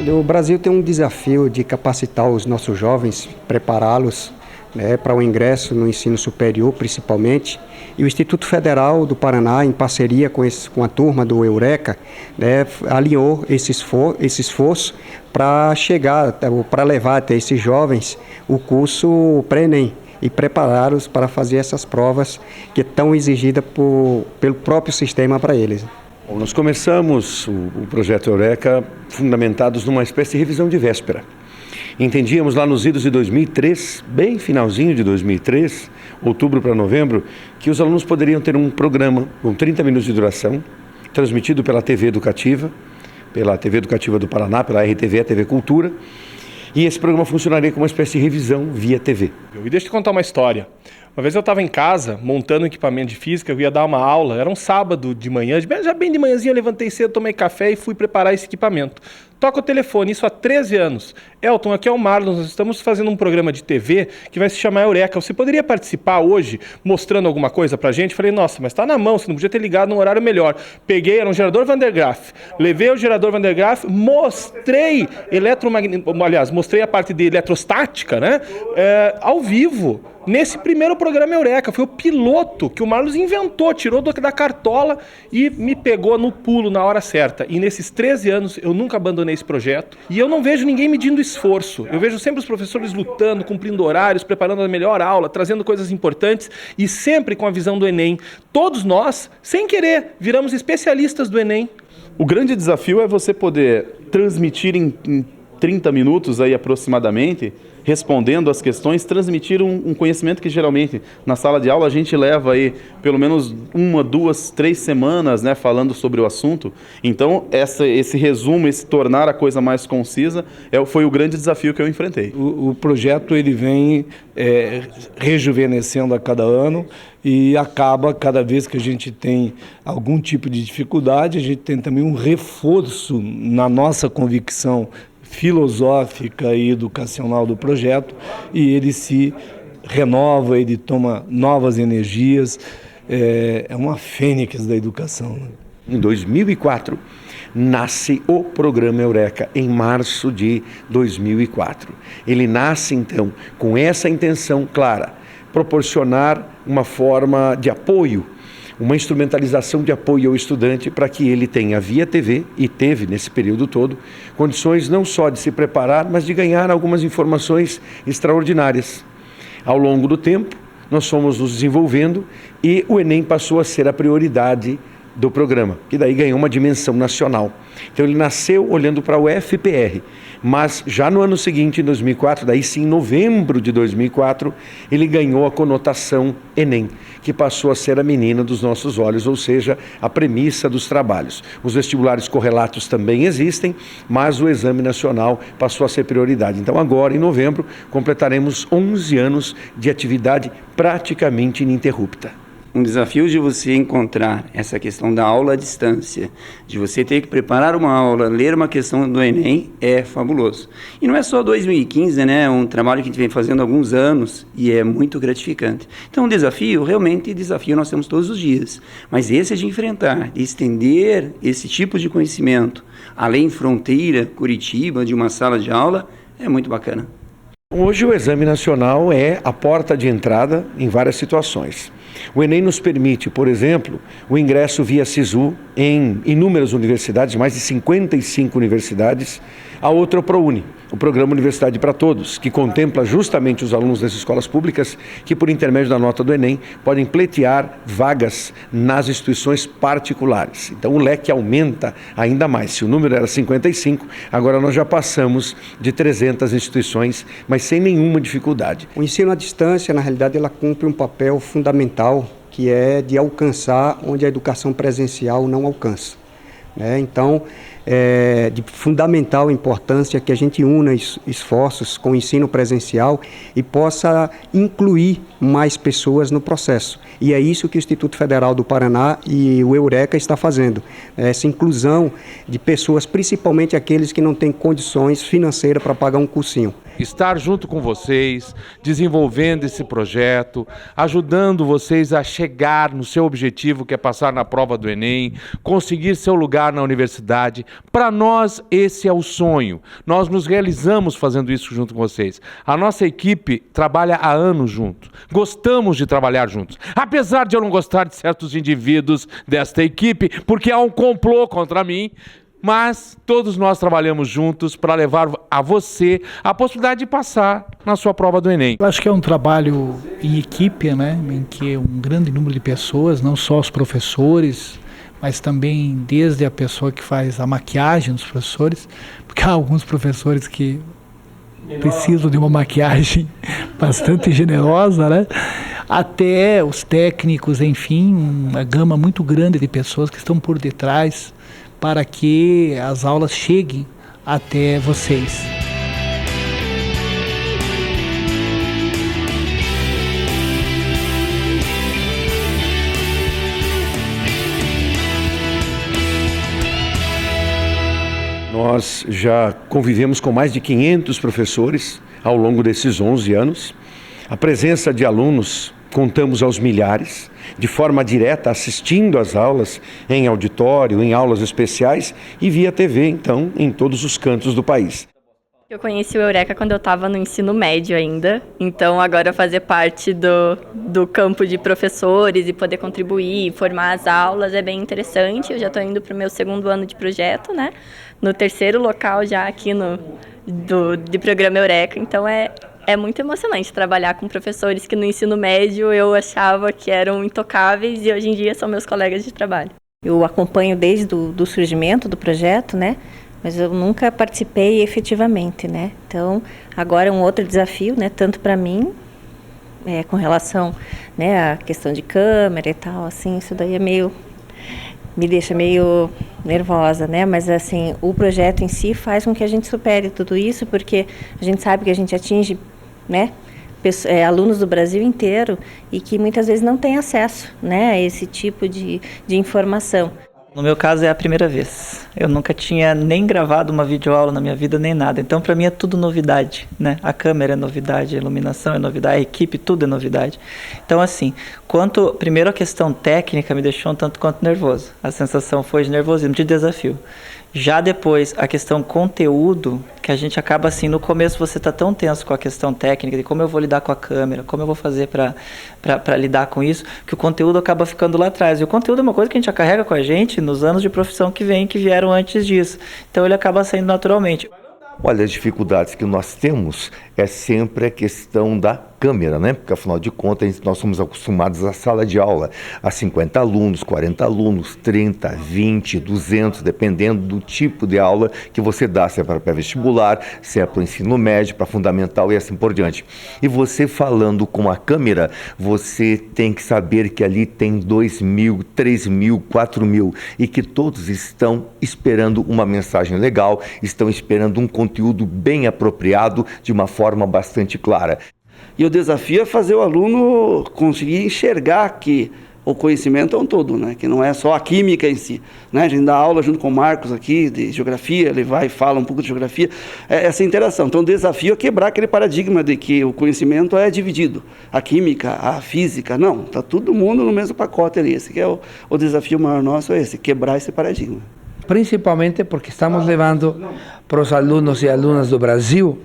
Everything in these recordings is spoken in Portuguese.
Olha, o Brasil tem um desafio de capacitar os nossos jovens, prepará-los, né, para o ingresso no ensino superior, principalmente. E o Instituto Federal do Paraná, em parceria com a turma do Eureka, né, alinhou esse esforço para levar até esses jovens o curso pré-ENEM e prepará-los para fazer essas provas que estão exigidas pelo próprio sistema para eles. Bom, nós começamos o projeto Eureka fundamentados numa espécie de revisão de véspera. Entendíamos lá nos idos de 2003, bem finalzinho de 2003, outubro para novembro, que os alunos poderiam ter um programa com 30 minutos de duração, transmitido pela TV Educativa do Paraná, pela RTV, a TV Cultura, e esse programa funcionaria como uma espécie de revisão via TV. E deixa eu te contar uma história. Uma vez eu estava em casa, montando um equipamento de física, eu ia dar uma aula, era um sábado de manhã, já bem de manhãzinha, eu levantei cedo, tomei café e fui preparar esse equipamento. Toca o telefone, isso há 13 anos. Elton, aqui é o Marlon, nós estamos fazendo um programa de TV que vai se chamar Eureka. Você poderia participar hoje, mostrando alguma coisa pra gente? Falei, nossa, mas tá na mão, você não podia ter ligado num horário melhor. Peguei, era um gerador Van der Graaf. Levei o gerador Van der Graaf, mostrei mostrei a parte de eletrostática, né? Ao vivo. Nesse primeiro programa Eureka, foi o piloto que o Marlos inventou, tirou da cartola e me pegou no pulo na hora certa. E nesses 13 anos eu nunca abandonei esse projeto. E eu não vejo ninguém medindo esforço. Eu vejo sempre os professores lutando, cumprindo horários, preparando a melhor aula, trazendo coisas importantes e sempre com a visão do Enem. Todos nós, sem querer, viramos especialistas do Enem. O grande desafio é você poder transmitir em 30 minutos aí aproximadamente, respondendo as questões, transmitir um conhecimento que geralmente na sala de aula a gente leva aí pelo menos 1, 2, 3 semanas, né, falando sobre o assunto. Então esse resumo, esse tornar a coisa mais concisa foi o grande desafio que eu enfrentei. O projeto ele vem rejuvenescendo a cada ano e acaba cada vez que a gente tem algum tipo de dificuldade, a gente tem também um reforço na nossa convicção filosófica e educacional do projeto, e ele se renova, ele toma novas energias, é uma fênix da educação, né? Em 2004, nasce o programa Eureka, em março de 2004. Ele nasce, então, com essa intenção clara, proporcionar uma forma de apoio, uma instrumentalização de apoio ao estudante para que ele tenha via TV, e teve nesse período todo, condições não só de se preparar, mas de ganhar algumas informações extraordinárias. Ao longo do tempo, nós fomos nos desenvolvendo e o Enem passou a ser a prioridade do programa, que daí ganhou uma dimensão nacional. Então ele nasceu olhando para o FPR, mas já no ano seguinte, em 2004, daí sim, em novembro de 2004, ele ganhou a conotação Enem, que passou a ser a menina dos nossos olhos, ou seja, a premissa dos trabalhos. Os vestibulares correlatos também existem, mas o exame nacional passou a ser prioridade. Então agora, em novembro, completaremos 11 anos de atividade praticamente ininterrupta. Um desafio de você encontrar essa questão da aula à distância, de você ter que preparar uma aula, ler uma questão do Enem, é fabuloso. E não é só 2015, né? É um trabalho que a gente vem fazendo há alguns anos e é muito gratificante. Então, um desafio, realmente, desafio nós temos todos os dias. Mas esse é de enfrentar, de estender esse tipo de conhecimento, além fronteira, Curitiba, de uma sala de aula, é muito bacana. Hoje o Exame Nacional é a porta de entrada em várias situações. O Enem nos permite, por exemplo, o ingresso via SISU em inúmeras universidades, mais de 55 universidades. A outra é o ProUni, o Programa Universidade para Todos, que contempla justamente os alunos das escolas públicas que, por intermédio da nota do Enem, podem pleitear vagas nas instituições particulares. Então o leque aumenta ainda mais. Se o número era 55, agora nós já passamos de 300 instituições, mas sem nenhuma dificuldade. O ensino à distância, na realidade, ela cumpre um papel fundamental, que é de alcançar onde a educação presencial não alcança, né? Então, é de fundamental importância que a gente una esforços com o ensino presencial e possa incluir mais pessoas no processo. E é isso que o Instituto Federal do Paraná e o Eureka está fazendo, essa inclusão de pessoas, principalmente aqueles que não têm condições financeiras para pagar um cursinho. Estar junto com vocês, desenvolvendo esse projeto, ajudando vocês a chegar no seu objetivo, que é passar na prova do Enem, conseguir seu lugar na universidade, Para nós, esse é o sonho. Nós nos realizamos fazendo isso junto com vocês. A nossa equipe trabalha há anos junto. Gostamos de trabalhar juntos. Apesar de eu não gostar de certos indivíduos desta equipe, porque há um complô contra mim, mas todos nós trabalhamos juntos para levar a você a possibilidade de passar na sua prova do Enem. Eu acho que é um trabalho em equipe, né, em que um grande número de pessoas, não só os professores, mas também desde a pessoa que faz a maquiagem dos professores, porque há alguns professores que precisam de uma maquiagem bastante generosa, né? Até os técnicos, enfim, uma gama muito grande de pessoas que estão por detrás para que as aulas cheguem até vocês. Nós já convivemos com mais de 500 professores ao longo desses 11 anos. A presença de alunos, contamos aos milhares, de forma direta, assistindo às aulas em auditório, em aulas especiais e via TV, então, em todos os cantos do país. Eu conheci o Eureka quando eu estava no ensino médio ainda, então agora fazer parte do campo de professores e poder contribuir, formar as aulas é bem interessante. Eu já estou indo para o meu 2º ano de projeto, né? No 3º local já aqui de programa Eureka, então é muito emocionante trabalhar com professores que no ensino médio eu achava que eram intocáveis e hoje em dia são meus colegas de trabalho. Eu acompanho desde o surgimento do projeto, né? Mas eu nunca participei efetivamente, né? Então, agora é um outro desafio, né? Tanto para mim, com relação, né, à questão de câmera e tal, assim, isso daí me deixa meio nervosa, né? Mas, assim, o projeto em si faz com que a gente supere tudo isso, porque a gente sabe que a gente atinge, né, alunos do Brasil inteiro e que muitas vezes não têm acesso, né, a esse tipo de informação. No meu caso é a primeira vez. Eu nunca tinha nem gravado uma videoaula na minha vida, nem nada. Então, para mim é tudo novidade, né? A câmera é novidade, a iluminação é novidade, a equipe, tudo é novidade. Então, assim, primeiro a questão técnica me deixou um tanto quanto nervoso. A sensação foi de nervosismo, de desafio. Já depois, a questão conteúdo, que a gente acaba assim, no começo você está tão tenso com a questão técnica, de como eu vou lidar com a câmera, como eu vou fazer para lidar com isso, que o conteúdo acaba ficando lá atrás. E o conteúdo é uma coisa que a gente já carrega com a gente nos anos de profissão que vieram antes disso. Então ele acaba saindo naturalmente. Olha, as dificuldades que nós temos é sempre a questão da câmera, né? Porque, afinal de contas, nós somos acostumados à sala de aula, a 50 alunos, 40 alunos, 30, 20, 200, dependendo do tipo de aula que você dá, se é para pré-vestibular, se é para o ensino médio, para fundamental e assim por diante. E você falando com a câmera, você tem que saber que ali tem 2.000, 3.000, 4.000 e que todos estão esperando uma mensagem legal, estão esperando um conteúdo bem apropriado, de uma forma bastante clara. E o desafio é fazer o aluno conseguir enxergar que o conhecimento é um todo, né? Que não é só a química em si, né? A gente dá aula junto com o Marcos aqui de geografia, ele vai e fala um pouco de geografia, essa interação. Então o desafio é quebrar aquele paradigma de que o conhecimento é dividido, a química, a física, não, está todo mundo no mesmo pacote ali. Esse que é o desafio maior nosso, é esse, quebrar esse paradigma. Principalmente porque estamos levando para os alunos e alunas do Brasil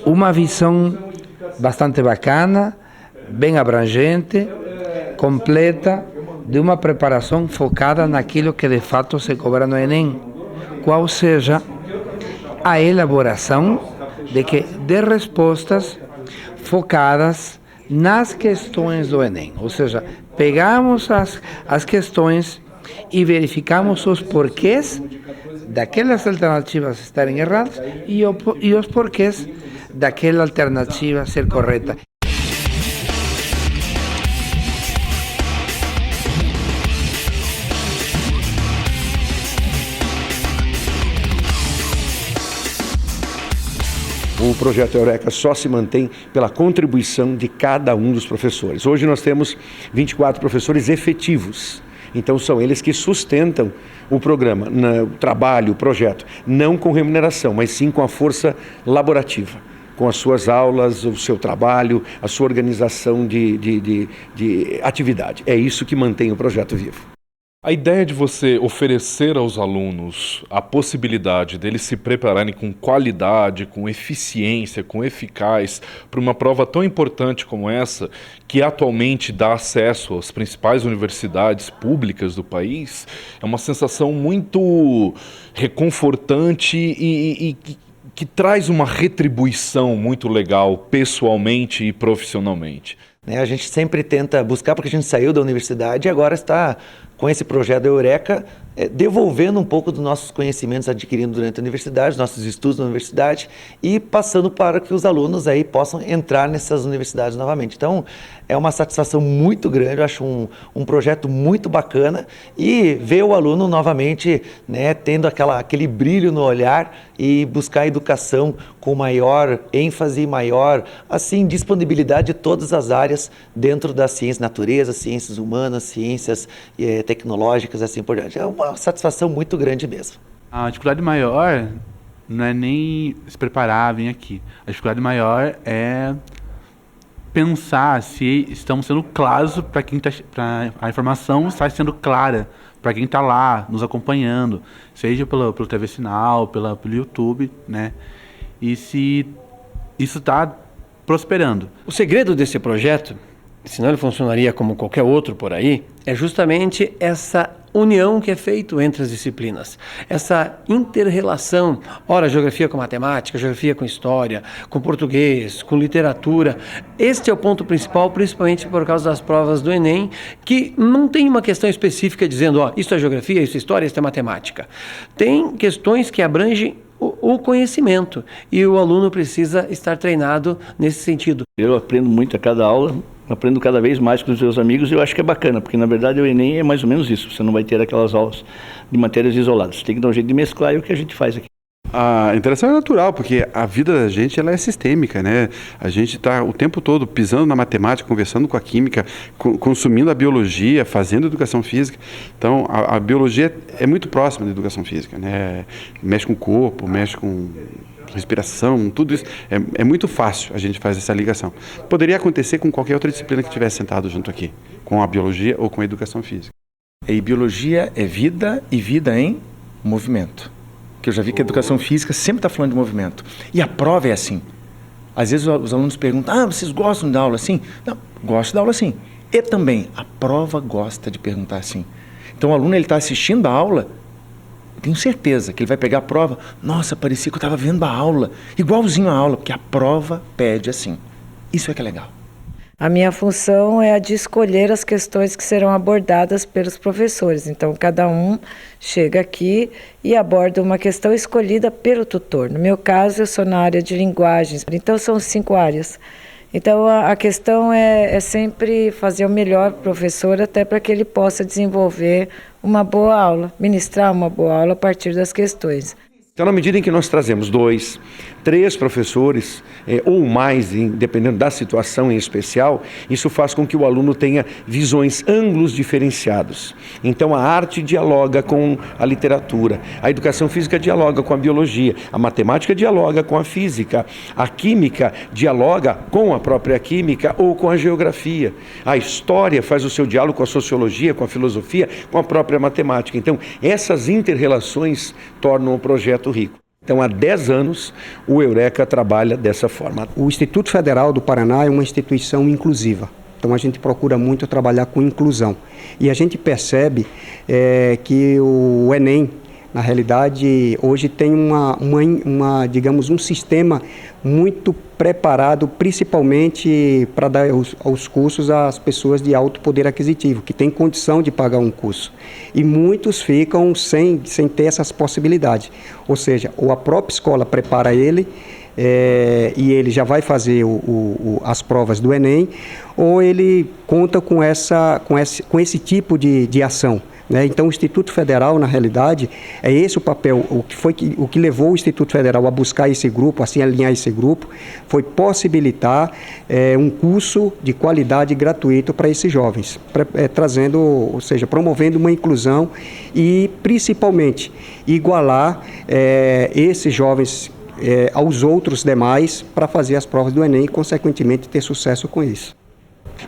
uma visão bastante bacana, bem abrangente, completa, de uma preparação focada naquilo que de fato se cobra no Enem, qual seja a elaboração de respostas focadas nas questões do Enem. Ou seja, pegamos as questões e verificamos os porquês daquelas alternativas estarem erradas e os porquês daquela alternativa ser correta. O projeto Eureka só se mantém pela contribuição de cada um dos professores. Hoje nós temos 24 professores efetivos. Então são eles que sustentam o programa, o trabalho, o projeto, não com remuneração, mas sim com a força laborativa, com as suas aulas, o seu trabalho, a sua organização de atividade. É isso que mantém o projeto vivo. A ideia de você oferecer aos alunos a possibilidade deles se prepararem com qualidade, com eficiência, com eficaz para uma prova tão importante como essa, que atualmente dá acesso às principais universidades públicas do país, é uma sensação muito reconfortante e que traz uma retribuição muito legal pessoalmente e profissionalmente. A gente sempre tenta buscar, porque a gente saiu da universidade e agora está com esse projeto da Eureka, devolvendo um pouco dos nossos conhecimentos adquiridos durante a universidade, nossos estudos na universidade, e passando para que os alunos aí possam entrar nessas universidades novamente. Então, é uma satisfação muito grande, eu acho um projeto muito bacana, e ver o aluno novamente, né, tendo aquele brilho no olhar e buscar a educação com maior ênfase, maior, assim, disponibilidade de todas as áreas dentro da ciência natureza, ciências humanas, ciências tecnológicas, assim por diante. É uma satisfação muito grande mesmo. A dificuldade maior não é nem se preparar, vir aqui. A dificuldade maior é pensar se estamos sendo claros para quem para a informação está sendo clara para quem está lá nos acompanhando, seja pelo TV Sinal, pelo YouTube, né? E se isso está prosperando. O segredo desse projeto, senão ele funcionaria como qualquer outro por aí, é justamente essa união que é feita entre as disciplinas. Essa inter-relação, ora geografia com matemática, geografia com história, com português, com literatura. Este é o ponto principal, principalmente por causa das provas do Enem, que não tem uma questão específica dizendo, ó, isso é geografia, isso é história, isso é matemática. Tem questões que abrangem o conhecimento e o aluno precisa estar treinado nesse sentido. Eu aprendo muito a cada aula, aprendo cada vez mais com os meus amigos e eu acho que é bacana, porque na verdade o Enem é mais ou menos isso, você não vai ter aquelas aulas de matérias isoladas, você tem que dar um jeito de mesclar e é o que a gente faz aqui. A interação é natural, porque a vida da gente ela é sistêmica, né? A gente está o tempo todo pisando na matemática, conversando com a química, consumindo a biologia, fazendo educação física. Então, a biologia é muito próxima da educação física, né? Mexe com o corpo, mexe com respiração, tudo isso. É muito fácil a gente fazer essa ligação. Poderia acontecer com qualquer outra disciplina que estivesse sentado junto aqui, com a biologia ou com a educação física. E biologia é vida e vida em movimento. Que eu já vi que a educação física sempre está falando de movimento. E a prova é assim. Às vezes os alunos perguntam, vocês gostam da aula assim? Não, gosto da aula assim. E também, a prova gosta de perguntar assim. Então o aluno está assistindo a aula, eu tenho certeza que ele vai pegar a prova, nossa, parecia que eu estava vendo a aula, igualzinho a aula, porque a prova pede assim. Isso é que é legal. A minha função é a de escolher as questões que serão abordadas pelos professores. Então, cada um chega aqui e aborda uma questão escolhida pelo tutor. No meu caso, eu sou na área de linguagens, então são 5 áreas. Então, a questão é sempre fazer o melhor professor, até para que ele possa desenvolver uma boa aula, ministrar uma boa aula a partir das questões. Então, na medida em que nós trazemos 2, 3 professores, ou mais, dependendo da situação em especial, isso faz com que o aluno tenha visões, ângulos diferenciados. Então, a arte dialoga com a literatura, a educação física dialoga com a biologia, a matemática dialoga com a física, a química dialoga com a própria química ou com a geografia. A história faz o seu diálogo com a sociologia, com a filosofia, com a própria matemática. Então, essas inter-relações tornam o projeto rico. Então, há 10 anos, o Eureka trabalha dessa forma. O Instituto Federal do Paraná é uma instituição inclusiva. Então, a gente procura muito trabalhar com inclusão. E a gente percebe que o Enem, na realidade, hoje tem digamos, um sistema muito preparado, principalmente para dar os cursos às pessoas de alto poder aquisitivo, que têm condição de pagar um curso. E muitos ficam sem ter essas possibilidades. Ou seja, ou a própria escola prepara ele, e ele já vai fazer as provas do Enem, ou ele conta com esse tipo de ação. Então, o Instituto Federal, na realidade, é esse o papel. O que levou o Instituto Federal a buscar esse grupo, assim, alinhar esse grupo, foi possibilitar um curso de qualidade gratuito para esses jovens, trazendo, ou seja, promovendo uma inclusão e, principalmente, igualar esses jovens aos outros demais para fazer as provas do Enem e, consequentemente, ter sucesso com isso.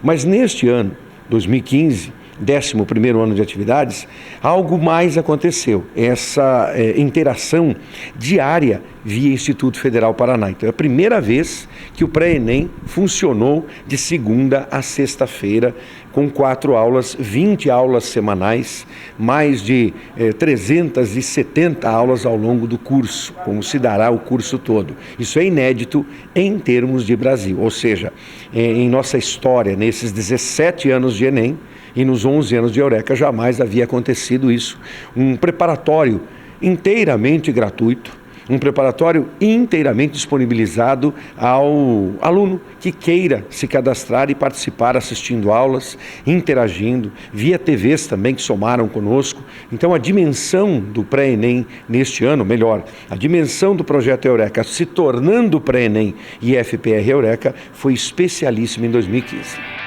Mas neste ano, 2015, 11º ano de atividades, algo mais aconteceu, essa interação diária via Instituto Federal Paraná. Então é a primeira vez que o pré-ENEM funcionou de segunda a sexta-feira, com 4 aulas, 20 aulas semanais, mais de 370 aulas ao longo do curso, como se dará o curso todo. Isso é inédito em termos de Brasil, ou seja, em nossa história, nesses 17 anos de ENEM e nos 11 anos de Eureka, jamais havia acontecido isso. Um preparatório inteiramente gratuito, um preparatório inteiramente disponibilizado ao aluno que queira se cadastrar e participar assistindo aulas, interagindo, via TVs também que somaram conosco. Então a dimensão do pré-ENEM neste ano, melhor, a dimensão do projeto Eureka se tornando pré-ENEM e FPR Eureka foi especialíssima em 2015.